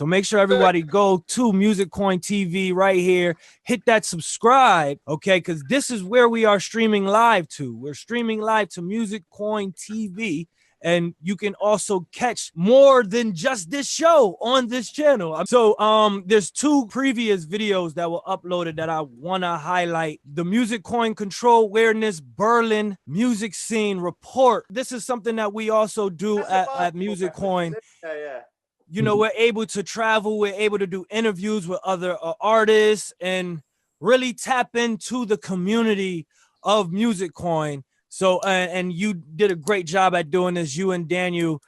So make sure everybody go to Musicoin TV right here. Hit that subscribe, okay? Because this is where we are streaming live to. We're streaming live to Musicoin TV. And you can also catch more than just this show on this channel. So there's 2 previous videos that were uploaded that I want to highlight. The Musicoin Control Awareness Berlin Music Scene Report. This is something that we also do at Musicoin. Yeah. You know, we're able to travel. We're able to do interviews with other artists and really tap into the community of Musicoin. So, and you did a great job at doing this, you and Daniel,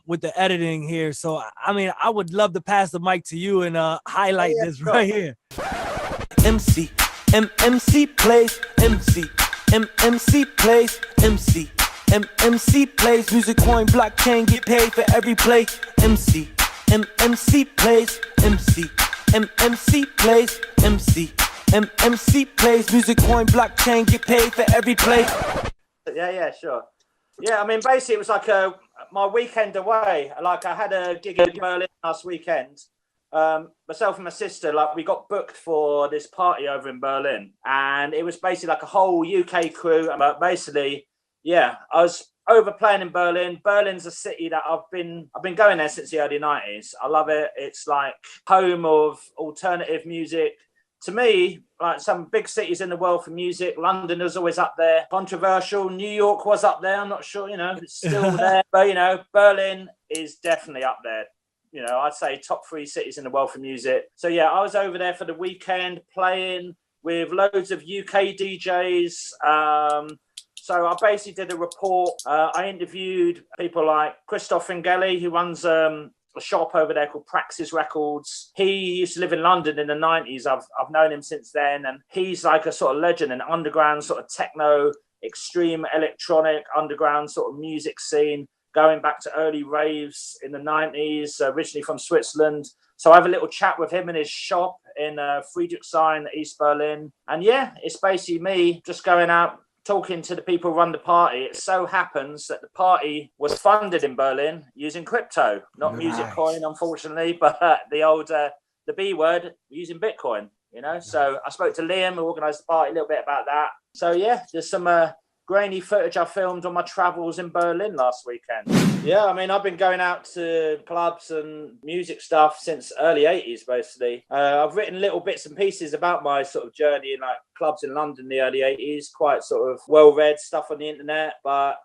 with the editing here. So, I mean, I would love to pass the mic to you and highlight this right here. MC plays, MC plays, MC plays, Musicoin blockchain, get paid for every play. MC plays, MC plays, MC plays, Musicoin blockchain, get paid for every play. Yeah, sure. Yeah, I mean, basically, it was like my weekend away. Like, I had a gig in Berlin last weekend. Myself and my sister, like, we got booked for this party over in Berlin, and it was basically like a whole UK crew. But basically, yeah, I was over playing in Berlin. Berlin's a city that I've been going there since the early 90s. I love it. It's like home of alternative music. To me, like some big cities in the world for music, London was always up there. Controversial. New York was up there. I'm not sure, you know, it's still there. But, you know, Berlin is definitely up there. You know, I'd say top 3 cities in the world for music. So, yeah, I was over there for the weekend playing with loads of UK DJs. So I basically did a report. I interviewed people like Christoph Fingeli, who runs a shop over there called Praxis Records. He used to live in London in the 90s. I've known him since then, and he's like a sort of legend in underground sort of techno, extreme electronic underground sort of music scene, going back to early raves in the 90s, originally from Switzerland. So I have a little chat with him in his shop in Friedrichshain, East Berlin. And yeah, it's basically me just going out, talking to the people who run the party. It so happens that the party was funded in Berlin using crypto, not Musicoin, unfortunately, but the B word, using Bitcoin, you know. So I spoke to Liam, who organised the party, a little bit about that. So yeah, there's some grainy footage I filmed on my travels in Berlin last weekend. Yeah, I mean, I've been going out to clubs and music stuff since early 80s, basically. I've written little bits and pieces about my sort of journey in like clubs in London in the early 80s, quite sort of well-read stuff on the internet. But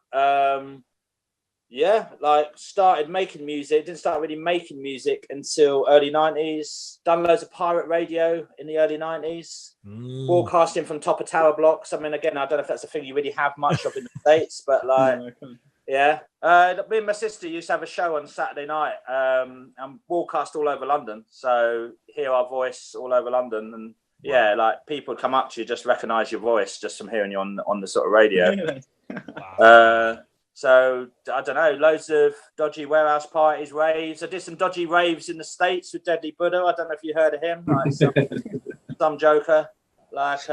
yeah, like started making music, didn't start really making music until early 90s. Done loads of pirate radio in the early 90s. Broadcasting from top of tower blocks. I mean, again, I don't know if that's a thing you really have much of in the States, but like, yeah. Me and my sister used to have a show on Saturday night and broadcast all over London. So hear our voice all over London. And yeah, like people come up to you, just recognise your voice just from hearing you on the sort of radio. So, I don't know, loads of dodgy warehouse parties, raves. I did some dodgy raves in the States with Deadly Buddha. I don't know if you heard of him. Like some joker. Like,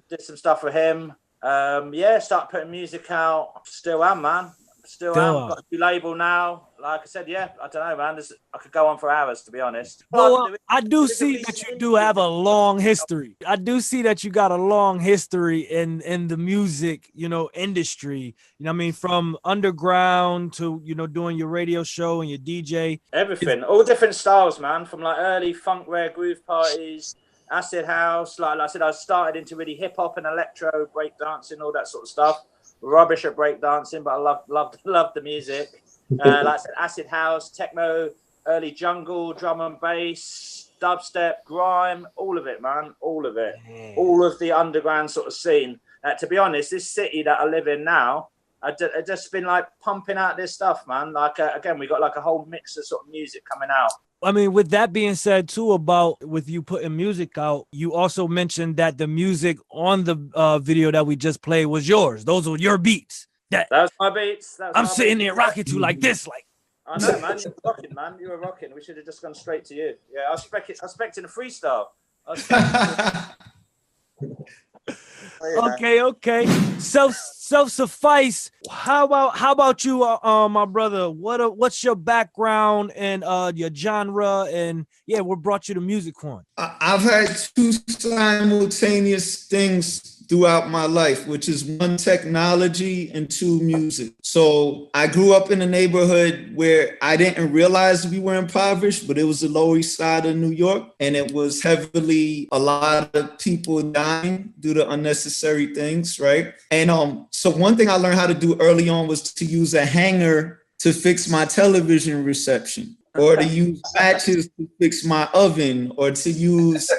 did some stuff with him. Yeah, started putting music out. Still am, man. Still am. Got a new label now. Like I said, yeah, I don't know, man. I could go on for hours, to be honest. Well, I do see that you do have a long history. I do see that you got a long history in the music, you know, industry. You know what I mean? From underground to, you know, doing your radio show and your DJ. Everything. All different styles, man. From like early funk, rare groove parties, acid house. Like I said, I started into really hip hop and electro, break dancing, all that sort of stuff. Rubbish at break dancing, but I love the music. Like I said, acid house, techno, early jungle, drum and bass, dubstep, grime, all of it, man, all of it. All of the underground sort of scene. To be honest, this city that I live in now, I've just been like pumping out this stuff, man. Like again, we got like a whole mix of sort of music coming out. I mean, with that being said, too, about with you putting music out, you also mentioned that the music on the video that we just played was yours. Those were your beats. That was my beats. I'm sitting there rocking to like this, like. I know, man. You're rocking, man. You were rocking. We should have just gone straight to you. Yeah, I was expecting a freestyle. Okay. Self-suffice. How about you, my brother? What's your background and your genre, and what brought you to Musicoin? I've had two simultaneous things throughout my life, which is one, technology, and two, music. So I grew up in a neighborhood where I didn't realize we were impoverished, but it was the Lower East Side of New York, and it was heavily a lot of people dying due to unnecessary things, right? And so one thing I learned how to do early on was to use a hanger to fix my television reception, or to use matches to fix my oven, or to use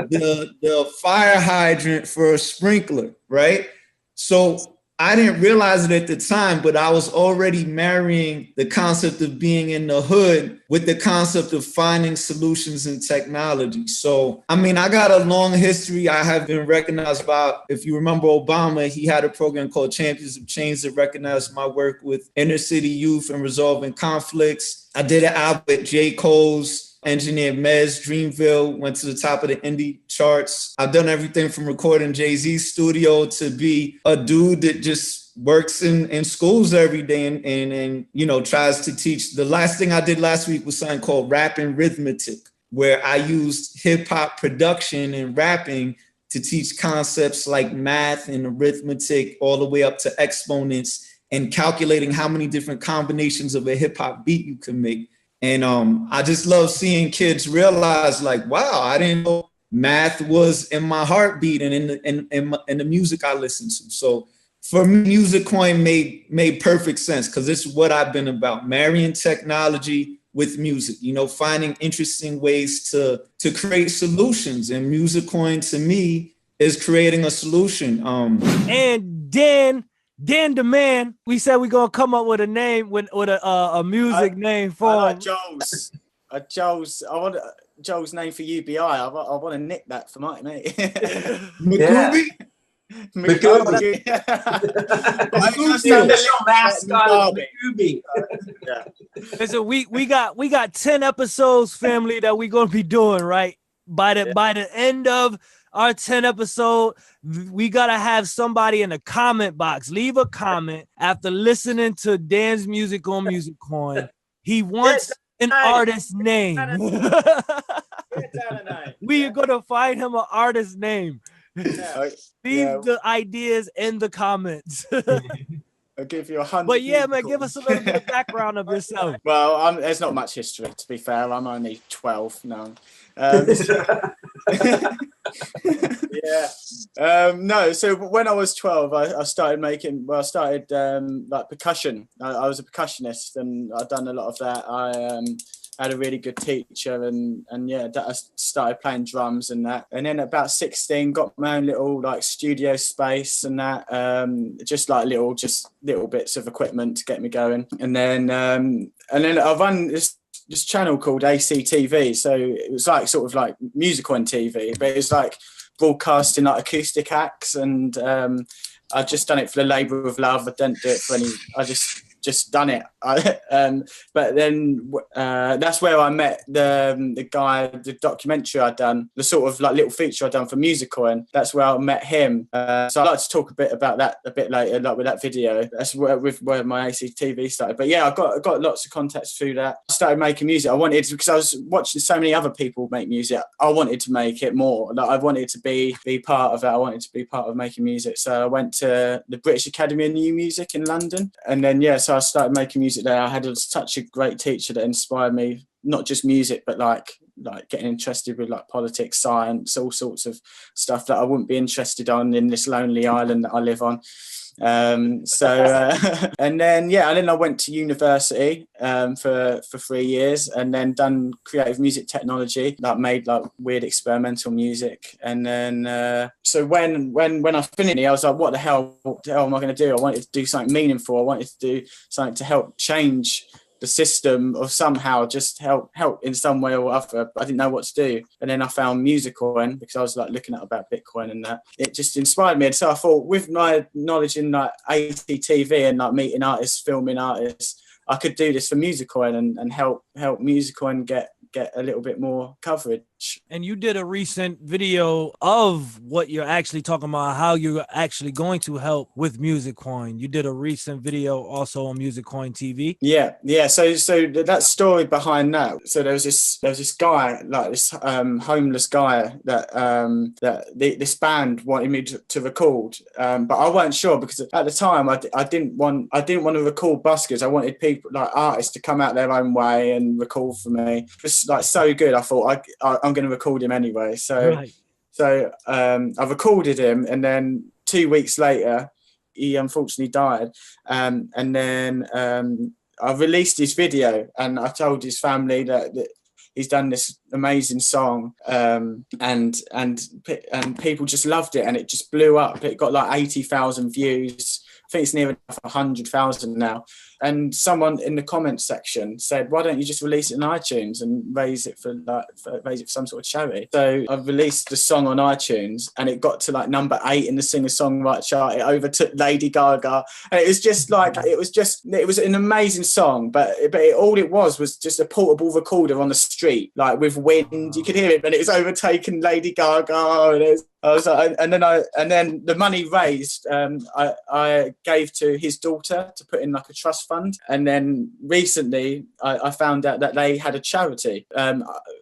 the fire hydrant for a sprinkler, right? So I didn't realize it at the time, but I was already marrying the concept of being in the hood with the concept of finding solutions in technology. So, I mean, I got a long history. I have been recognized by, if you remember Obama, he had a program called Champions of Change that recognized my work with inner city youth and resolving conflicts. I did an album with J. Cole's engineered Mez, Dreamville, went to the top of the indie charts. I've done everything from recording Jay-Z's studio to be a dude that just works in schools every day and you know, tries to teach. The last thing I did last week was something called Rapping Rhythmetic, where I used hip hop production and rapping to teach concepts like math and arithmetic all the way up to exponents and calculating how many different combinations of a hip hop beat you can make. And I just love seeing kids realize, like, wow, I didn't know math was in my heartbeat and in the music I listen to. So for me, Musicoin made perfect sense, because it's what I've been about, marrying technology with music, you know, finding interesting ways to create solutions. And Musicoin to me is creating a solution. And Dan the Man, we said we're gonna come up with a name, with a music name for I like Joel's. I want Joel's name for UBI. I want to nick that for my mate. McGooby? McGooby. Listen, we got 10 episodes, family, that we're gonna be doing, right? By the end of our 10 episode, we gotta have somebody in the comment box leave a comment after listening to Dan's music on Musicoin. He wants an artist name. We are gonna find him an artist name. Leave the ideas in the comments. I'll give you 100. But yeah, man, give us a little bit of background of yourself. Well, there's not much history, to be fair. I'm only 12 now. No, so when I was 12, I started like percussion. I was a percussionist, and I'd done a lot of that. I had a really good teacher, and I started playing drums and that. And then at about 16, got my own little like studio space and that, just little bits of equipment to get me going. And then I run this channel called ACTV. So it was like sort of like Musicoin TV, but it was like broadcasting like acoustic acts. And I just done it for the labour of love. I didn't do it for any. I just done it. But then that's where I met the guy, the documentary I'd done, the sort of like little feature I'd done for Musicoin. That's where I met him. So I'd like to talk a bit about that a bit later, like with that video. That's where my ACTV started. But yeah, I got lots of contacts through that. I started making music. Because I was watching so many other people make music. I wanted to make it more. Like I wanted to be part of it. I wanted to be part of making music. So I went to the British Academy of New Music in London, and then so I started making music there. I had such a great teacher that inspired me, not just music, but like getting interested with like politics, science, all sorts of stuff that I wouldn't be interested on in this lonely island that I live on. And then I went to university for 3 years, and then done creative music technology, like made like weird experimental music. And then so when I finished, I was like, what the hell am I going to do? I wanted to do something meaningful. I wanted to do something to help change the system, or somehow just help in some way or other. I didn't know what to do. And then I found Musicoin, because I was like looking at about Bitcoin and that. It just inspired me. And so I thought, with my knowledge in like ACTV and like meeting artists, filming artists, I could do this for Musicoin and help Musicoin get get a little bit more coverage. And you did a recent video of what you're actually talking about, how you're actually going to help with Musicoin. You did a recent video also on Musicoin TV. Yeah. So that story behind that. So there was this guy, like this homeless guy that this band wanted me to record, but I weren't sure because at the time I didn't want to record buskers. I wanted people, like artists, to come out their own way and record for me. It was like so good. I thought I'm going to record him anyway. So I recorded him, and then 2 weeks later, he unfortunately died. And then I released his video, and I told his family that he's done this amazing song, and people just loved it, and it just blew up. It got like 80,000 views. I think it's near 100,000 now. And someone in the comments section said, "Why don't you just release it on iTunes and raise it for some sort of charity?" So I released the song on iTunes, and it got to like number 8 in the singer-songwriter chart. It overtook Lady Gaga, and it was just like it was an amazing song. But all it was just a portable recorder on the street, like with wind. You could hear it, but it was overtaking Lady Gaga. And then the money raised, I gave to his daughter to put in like a trust fund. And then recently I found out that they had a charity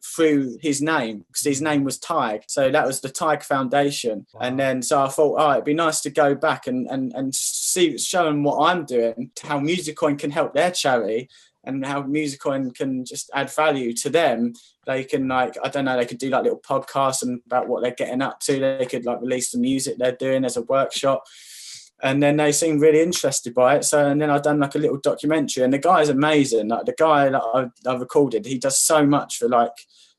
through his name, because his name was Tig. So that was the Tig Foundation. Wow. And then so I thought, it'd be nice to go back and show them what I'm doing, how Musicoin can help their charity, and how Musicoin can just add value to them. They can, like, I don't know, they could do like little podcasts and about what they're getting up to. They could like release the music they're doing as a workshop. And then they seemed really interested by it. So, and then I've done like a little documentary, and the guy's amazing. Like the guy that I recorded, he does so much for like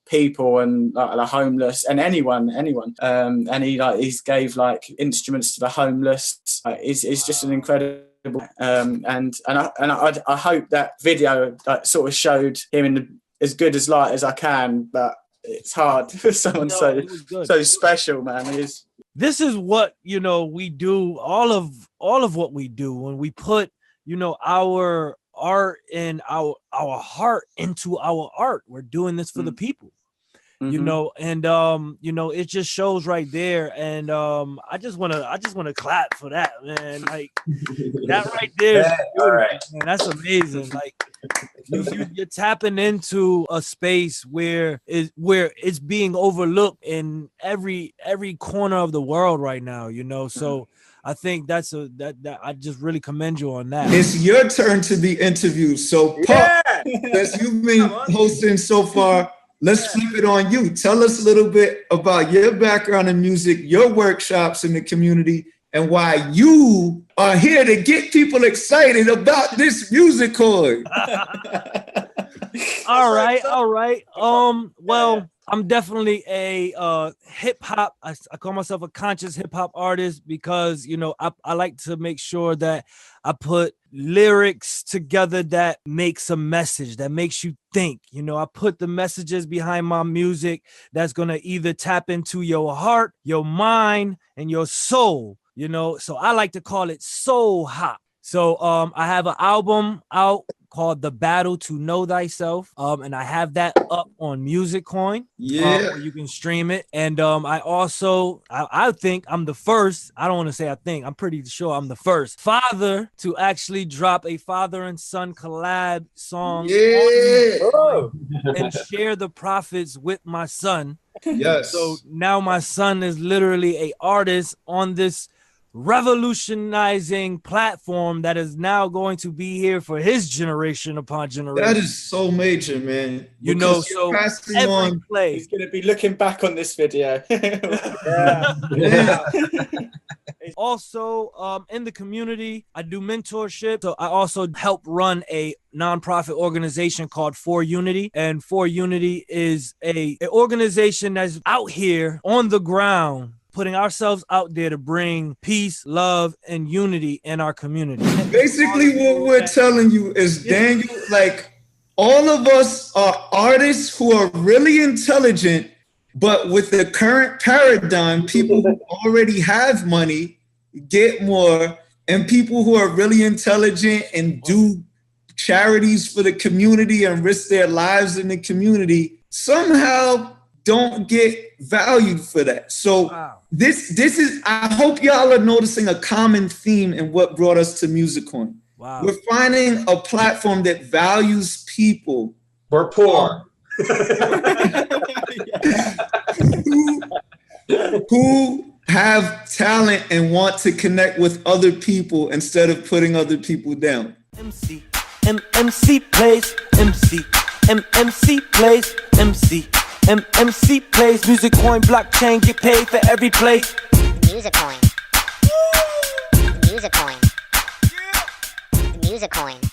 people and like the homeless and anyone. And he's gave like instruments to the homeless. It's just an incredible. And I hope that video like sort of showed him in as good as light as I can, but it's hard for someone so special, man. This is what we do. All of what we do when we put our art and our heart into our art. We're doing this for the people. Mm-hmm. It just shows right there, and I just want to clap for that, man. Like that right there, man, that's amazing. Like you're tapping into a space where it's being overlooked in every corner of the world right now, so I think that I just really commend you on that. It's your turn to be interviewed, so Pop, as you've been hosting so far, let's flip it on you. Tell us a little bit about your background in music, your workshops in the community, and why you are here to get people excited about this Musicoin. All right. Well, I'm definitely a hip hop. I call myself a conscious hip hop artist because, I like to make sure that I put lyrics together that makes a message, that makes you think. I put the messages behind my music that's going to either tap into your heart, your mind, and your soul, so I like to call it soul hop. So I have an album out called The Battle to Know Thyself. And I have that up on Musicoin. Yeah. Where you can stream it. And I also, I think I'm the first, I don't want to say I think, I'm pretty sure I'm the first father to actually drop a father and son collab song. Yeah. And share the profits with my son. Yes. So now my son is literally an artist on this revolutionizing platform that is now going to be here for his generation upon generation. That is so major, man. So every play. He's going to be looking back on this video. Yeah. Also, in the community, I do mentorship. So I also help run a nonprofit organization called For Unity. And For Unity is an organization that's out here on the ground, putting ourselves out there to bring peace, love, and unity in our community. Basically, what we're telling you is, Daniel, like, all of us are artists who are really intelligent, but with the current paradigm, people who already have money get more, and people who are really intelligent and do charities for the community and risk their lives in the community somehow don't get valued for that. So this is, I hope y'all are noticing a common theme in what brought us to Musicoin. Wow. We're finding a platform that values people. We're poor. who have talent and want to connect with other people instead of putting other people down. MC plays, MC plays, MC plays, Musicoin blockchain, get paid for every play. Musicoin. Musicoin. Musicoin.